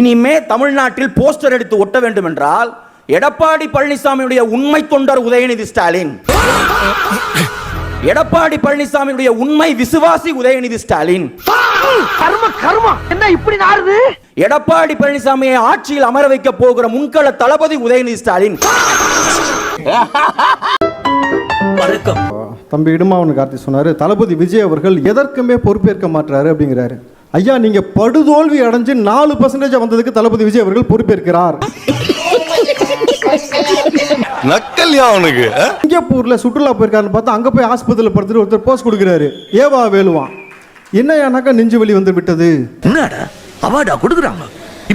இனிமே தமிழ்நாட்டில் போஸ்டர் எடுத்து ஒட்ட வேண்டும் என்றால் எடப்பாடி பழனிசாமியுடைய உண்மை தொண்டர் உதயநிதி ஸ்டாலின், எடப்பாடி பழனிசாமியுடைய உண்மை விசுவாசி உதயநிதி ஸ்டாலின், என்ன இப்படி நாருது? எடப்பாடி பழனிசாமியை ஆட்சியில் அமர வைக்க போகிற முன்கள தளபதி உதயநிதி ஸ்டாலின். தம்பி இடுமாவன் கார்த்தி சொன்னாரு, தளபதி விஜய் அவர்கள் எதற்குமே பொறுப்பேற்க மாட்டாரு அப்படிங்கிறாரு. ஐயா, நீங்க படுதோல்வி அடைஞ்சு 4% வந்ததுக்கு தளபதி விஜய் அவர்கள் பொறுப்பேற்கிறார். சிங்கப்பூர்ல சுற்றுலா போயிருக்காருன்னு பார்த்தா அங்க போய் ஆஸ்பத்திரியில் படுத்துட்டு ஒருத்தர் போஸ்ட் கொடுக்கிறாரு, ஏவா வேலுவான். என்னையானாக்கா நெஞ்சு வலி வந்து விட்டது. என்னடா அவார்டா கொடுக்குறாங்க,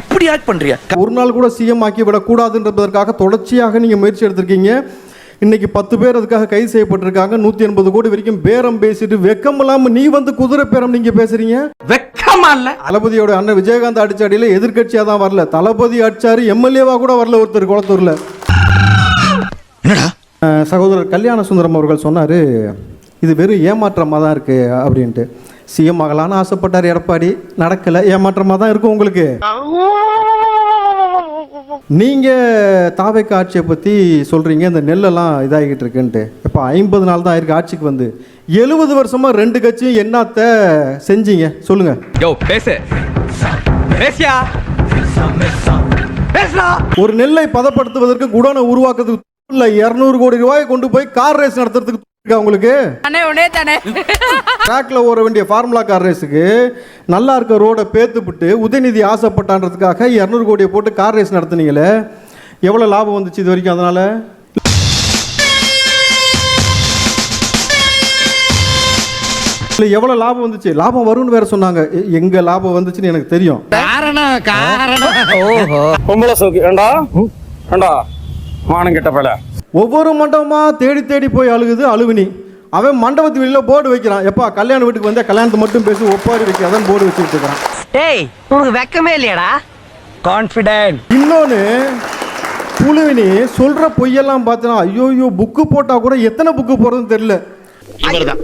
இப்படி ஆக்ட் பண்றியா? ஒரு நாள் கூட சிஎம் ஆக்கி விடக்கூடாதுன்றதற்காக தொடர்ச்சியாக நீங்க முயற்சி எடுத்திருக்கீங்க. இன்னைக்கு 10 பேர் அதுக்காக கைது செய்யப்பட்டிருக்காங்க. 180 கோடி வரைக்கும் பேரம் பேசிட்டு வெக்கம் இல்லாம நீ வந்து குதிரை பேரம் நீங்க பேசுறீங்க. வெக்கமா இல்ல? தளபதியோட அண்ணன் விஜயகாந்த் அடிச்ச அடியில எதிர்கட்சியா தான் வரல, தளபதி அடிச்சாரு, எம்எல்ஏவா கூட வரல ஒருத்தர் குளத்தூர்ல. சகோதரர் கல்யாண சுந்தரம் அவர்கள் சொன்னாரு, இது வெறும் ஏமாற்றமா தான் இருக்கு அப்படின்ட்டு. சிஎம் ஆகலான்னு ஆசைப்பட்டார் எடப்பாடி, நடக்கல, ஏமாற்றமா தான் இருக்கும் உங்களுக்கு. நீங்க தாவேக்க ஆட்சியை பத்தி சொல்றீங்க, இந்த நெல்லெல்லாம் இதாகிட்டு இருக்குன்ட்டு. இப்போ 50 நாள் தான் இருக்கு ஆட்சிக்கு வந்து. 70 வருஷமா 2 கட்சியும் என்னத்த செஞ்சீங்க சொல்லுங்க. ஒரு நெல்லை பதப்படுத்துவதற்கு குடோனை உருவாக்குறதுக்கு 200 கோடி ரூபாய் கொண்டு போய் கார் ரேஸ் நடத்துறதுக்கு உங்களுக்கு ட்ராக்ல ஓட வேண்டிய ஃபார்முலா கார் ரேஸுக்கு நல்லா இருக்க ரோட பேத்துப்பிட்டு உதயநிதி ஆசைப்பட்டான்றதுக்காக 200 கோடியை போட்டு கார் ரேஸ் நடத்துனீங்களே, எவ்வளவு லாபம் வந்துச்சு இது வரைக்கும்? அதனால எவ்வளவு லாபம் வந்துச்சு? லாபம் வரும்னு வேற சொன்னாங்க. எங்க லாபம் வந்துச்சுன்னு எனக்கு தெரியும். ஒவ்வொரு மண்டபமா தேடி தேடி போய் அழுகுது அழுவினி. அவன் மண்டபத்து வெளியில போர்டு வைக்கிறான், எப்பா கல்யாண வீட்டுக்கு வந்தா கல்யாணத்தை மட்டும் பேசி ஒப்பாரி வைக்காதான் போர்டு வச்சுட்டு இருக்கான். டேய், உனக்கு வெக்கமே இல்லையாடா? கான்ஃபிடென்ட். இன்னொன்னு, புழுவினி சொல்ற பொய்யெல்லாம் பார்த்தனா ஐயோ புக்கு போட்டா கூட எத்தனை புக்கு போறதுன்னு தெரியல. இவர்தான்,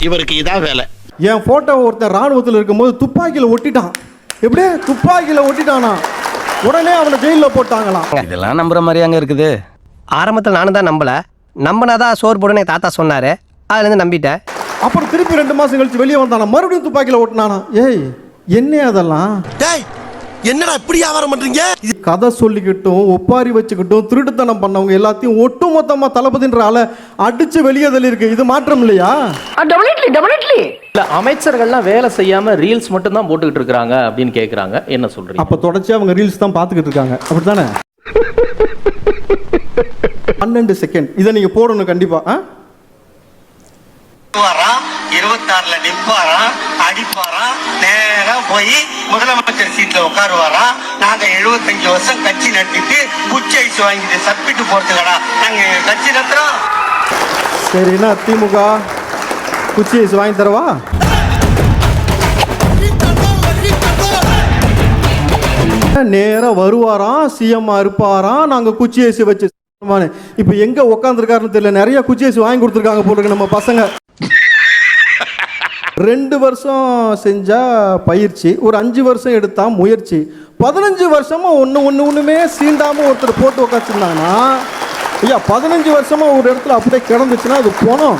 இவருக்கு இதான் வேலை. என் போட்டோ ஒருத்தன் ராணுவத்தில் இருக்கும்போது துப்பாக்கியில ஒட்டிட்டான். எப்படியே துப்பாக்கியில ஒட்டிட்டானா, உடனே அவனை ஜெயிலில் போட்டாங்களாம். இதெல்லாம் நம்புற மாதிரியாங்க இருக்குது. ஆரம்பத்தில் நானும் தான் நம்பினாதான் சோறு போடுன்னு தாத்தா சொன்னாரு, அதுல இருந்து நம்பிட்டேன். அப்புறம் திருப்பி 2 மாசம் கழிச்சு வெளியே வந்தானா, மறுபடியும் துப்பாக்கியில ஓட்டினானா. ஏய், என்ன அதெல்லாம்? என்னடா இப்படி வியாபாரம் பண்றீங்க? கதை சொல்லிக்கிட்டும் ஒப்பாரி வச்சுக்கிட்டும் திருட்டுத்தனம் பண்ணவங்க எல்லாத்தையும் ஒட்டு மொத்தமா தளபதின்ற ஆளை அடிச்சு வெளியே தள்ளி இருக்கு. இது மாற்றம் இல்லையா? அமைச்சர்கள்லாம் வேலை செய்யாம ரீல்ஸ் மட்டும் தான் போட்டுக்கிட்டு இருக்காங்க அப்படின்னு கேக்குறாங்க, என்ன சொல்றீங்க? அப்ப தொடர்ச்சியா அவங்க ரீல்ஸ் தான் பாத்துக்கிட்டு இருக்காங்க, அப்படித்தானே? 12 செகண்ட் இதை நீங்க போடணும் கண்டிப்பா. 26ல நிப்பாராம், அடிப்பாராம், நேரா போய் முதலமைச்சர் சீட்ல உட்காருவாராம். நாங்க 75 வருஷம் கட்சி நடத்திட்டு குச்சி ஐஸ் வாங்கிட்டு சப்பிட்டு போறதுக்கடா நாங்க கட்சி நடத்துறோம். சரினா திமுக குச்சி ஐஸ் வாங்கி தரவா? நேரா வருவாராம், சிஎம் இருப்பாராம், நாங்க குச்சி ஐஸ் வச்சு. இப்ப எங்க உட்காந்துருக்காருன்னு தெரியல, நிறைய குச்சி ஐஸ் வாங்கி கொடுத்துருக்காங்க போல நம்ம பசங்க. 2 வருஷம் செஞ்சா பயிற்சி, ஒரு 5 வருஷம் எடுத்தா முயற்சி, 15 வருஷமா ஒண்ணுமே சீண்டாம ஒருத்தர் போட்டு உட்காந்துருந்தாங்கன்னா, ஐயா 15 வருஷமா ஒரு இடத்துல அப்படியே கிடந்துச்சுன்னா அது போனோம்.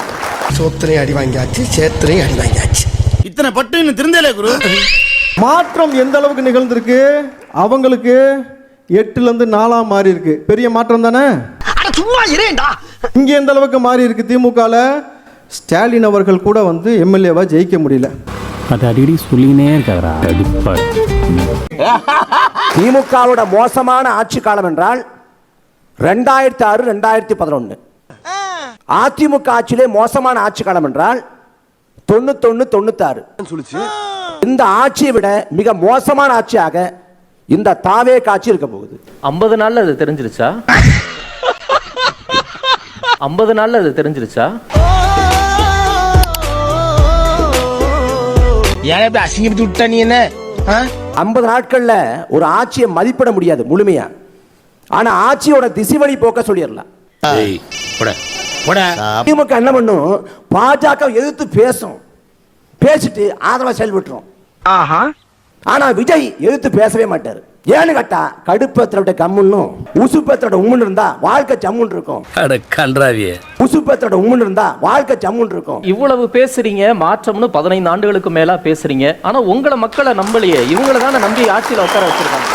சோத்திரையும் அடி வாங்கியாச்சு, சேத்திரையும் அடி வாங்கியாச்சு. இத்தனை பட்டு இன்னும் திருந்தலே குரு. மாற்றம் எந்த அளவுக்கு நிகழ்ந்திருக்கு? அவங்களுக்கு 8ல இருந்து 4ஆ மாறி இருக்கு. பெரிய மாற்றம் தானே? இங்க எந்த அளவுக்கு மாறி இருக்கு? திமுகல ஸ்டாலின் அவர்கள் கூட வந்து எம்எல்ஏவா ஜெயிக்க முடியல. அது அடிக்கடி சொல்லினே இருக்காரா? திமுகவோட மோசமான ஆட்சி காலம் என்றால் 2006 2011. அதிமுக ஆட்சியிலே மோசமான ஆட்சி காலம் என்றால் 91 96. இந்த ஆட்சியை விட மிக மோசமான ஆட்சியாக இந்த தாவேக ஆட்சி இருக்க போகுது. 50 நாள்ல அது தெரிஞ்சிருச்சா? 50 நாள்ல அது தெரிஞ்சிருச்சா? ஏன் அசிங்கப்பட்டு விட்டா நீ? என்ன 50 நாட்கள்ல ஒரு ஆட்சியை மதிப்பிட முடியாது முழுமையா. ஆனா ஆட்சியோட திசைவழி போக்க சொல்லிடலாம். திமுக என்ன பண்ணும்? பாஜக எதிர்த்து பேசும், பேசிட்டு ஆதரவா செயல்பட்டுரும். ஆனா விஜய் எதிர்த்து பேசவே மாட்டாரு. ஏன்னு கேட்டா கடுப்பேத்தோட கம்முன்னும் உசுப்பேத்தோட உம்முன்னு இருந்தா வாழ்க்கை ஜம்முன்னு இருக்கும். கன்றாவியே உசுப்பேத்தோட உம்முன்னு இருந்தா வாழ்க்கை ஜம்முன்னு இருக்கும். இவ்வளவு பேசுறீங்க, மாற்றம்னு 15 ஆண்டுகளுக்கு மேலா பேசுறீங்க. ஆனா உங்களை மக்களை நம்பலையே, இவங்களை தானே நம்பி ஆட்சியில உட்கார வச்சிருக்காங்க.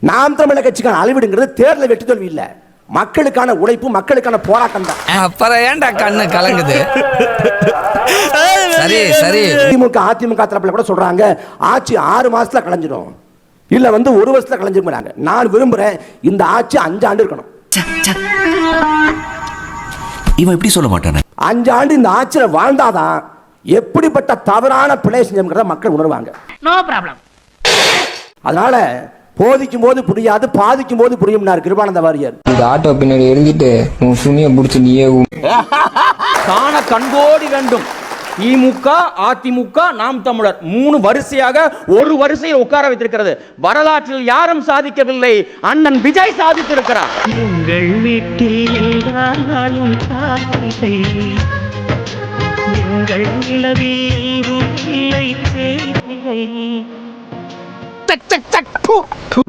நாம் தமிழர் கட்சிக்கான அளவீடுங்கிறது தேர்தல் வெற்றி தோல்வி இல்ல, மக்களுக்கான உழைப்பு, மக்களுக்கான போராட்டம் தான். அப்புறம் ஏன்டா கண்ணு கலங்குது? சரி சரி. திமுக அதிமுக தரப்புல கூட சொல்றாங்க ஆட்சி 6 மாசத்துல கலைஞ்சிடும், இல்ல 1 வருஷத்துல கலைஞ்சிருக்காங்க. நான் விரும்புறேன் இந்த ஆட்சி 5 ஆண்டு இருக்கணும். இவன் எப்படி சொல்ல மாட்டானே? 5 ஆண்டு இந்த ஆட்சியில வாழ்ந்தாதான் எப்படிப்பட்ட தவறான பிழை செஞ்சோம்ங்கிறத மக்கள் உணர்வாங்க. No problem. அதனால போதிக்கும் போது புரியாது, பாதிக்கும் போது புரியும்னார் கிருபானந்த வாரியார். இந்த ஆட்டோ பின்னாடி எழுதிட்டு உன் சுனிய புடிச்சு நீயே காண கண்கோடி வேண்டும். திமுக, அதிமுக, நாம் தமிழர் 3 வரிசையாக ஒரு வரிசையை உட்கார வைத்திருக்கிறது. வரலாற்றில் யாரும் சாதிக்கவில்லை, அண்ணன் விஜய் சாதித்திருக்கிறார். உங்கள் வீட்டில் எல்லாரும் காத்திரை, எங்கள் நிலவில் இல்லை தேய்திரை.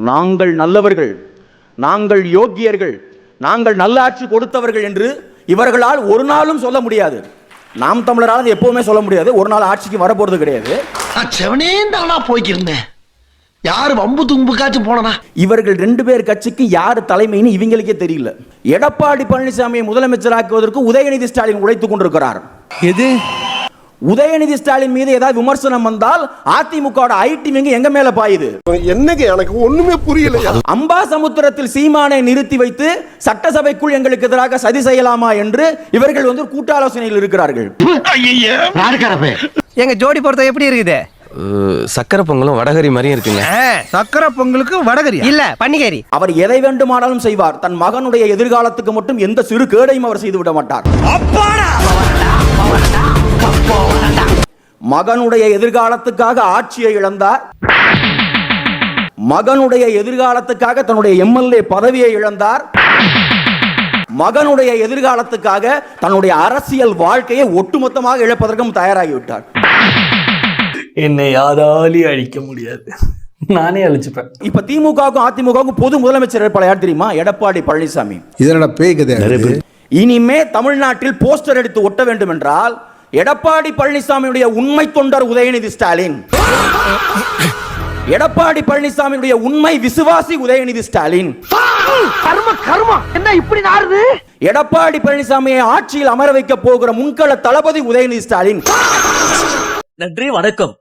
நாங்கள் நல்லவர்கள், நாங்கள் யோக்கியர்கள், நாங்கள் நல்லாட்சி கொடுத்தவர்கள் என்று இவர்களால் ஒரு நாளும் சொல்ல முடியாது. நாம் தமிழரால் எப்பவுமே சொல்ல முடியாது. ஒரு நாள் ஆட்சிக்கு வரப்போறது கிடையாது. செவனேந்தானா போய்க்கிருந்தேன், யாரு வம்பு தும்புக்காச்சும் போனா. இவர்கள் 2 பேர் கட்சிக்கு யார் தலைமைன்னு இவங்களுக்கே தெரியல. எடப்பாடி பழனிசாமியை முதலமைச்சராக்குவதற்கு உதயநிதி ஸ்டாலின் உழைத்துக் கொண்டிருக்கிறார். எது? உதயநிதி ஸ்டாலின் மீது ஏதாவது விமர்சனம் வந்தால் அதிமுக ஐடி விங் எங்க மேல பாயுது. என்னங்க எனக்கு ஒண்ணுமே புரியல. அம்பாசமுத்திரத்தில் சீமானை நிறுத்தி வைத்து சட்டசபைக்குள் எங்களுக்கு எதிராக சதி செய்யலாமா என்று இவர்கள் கூட்டாலோசனையில் இருக்கிறார்கள். எங்க ஜோடி பொறுத்த எப்படி இருக்குது? சக்கரை பொங்கலும் வடகரி மாதிரியும் இருக்குங்க. சக்கரை பொங்கலுக்கு வடகரி இல்ல பன்னிகேரி. அவர் எதை வேண்டுமானாலும் செய்வார். தன் மகனுடைய எதிர்காலத்துக்கு மட்டும் எந்த சிறு கேடையும் அவர் செய்து விட மாட்டார். மகனுடைய எதிர்காலத்துக்காக ஆட்சியை இழந்தார். மகனுடைய எதிர்காலத்துக்காக தன்னுடைய எம்எல்ஏ பதவியை இழந்தார். மகனுடைய எதிர்காலத்துக்காக தன்னுடைய அரசியல் வாழ்க்கையை ஒட்டுமொத்தமாக இழப்பதற்கும் தயாராகிவிட்டார். என்னை யாராலையும் அழிக்க முடியாது, நானே அழிச்சுப்பேன். இப்ப திமுகவுக்கும் அதிமுகவுக்கும் பொது முதலமைச்சர் வேட்பாளர் யார் தெரியுமா? எடப்பாடி பழனிசாமி. இதனோட பேய் கதை. இனிமே தமிழ்நாட்டில் போஸ்டர் எடுத்து ஒட்ட வேண்டும் என்றால் எடப்பாடி பழனிசாமியுடைய உண்மை தொண்டர் உதயநிதி ஸ்டாலின், எடப்பாடி பழனிசாமியுடைய உண்மை விசுவாசி உதயநிதி ஸ்டாலின், என்ன இப்படி நாறுது? எடப்பாடி பழனிசாமியை ஆட்சியில் அமர வைக்க போகிற முன்கள தளபதி உதயநிதி ஸ்டாலின். நன்றி, வணக்கம்.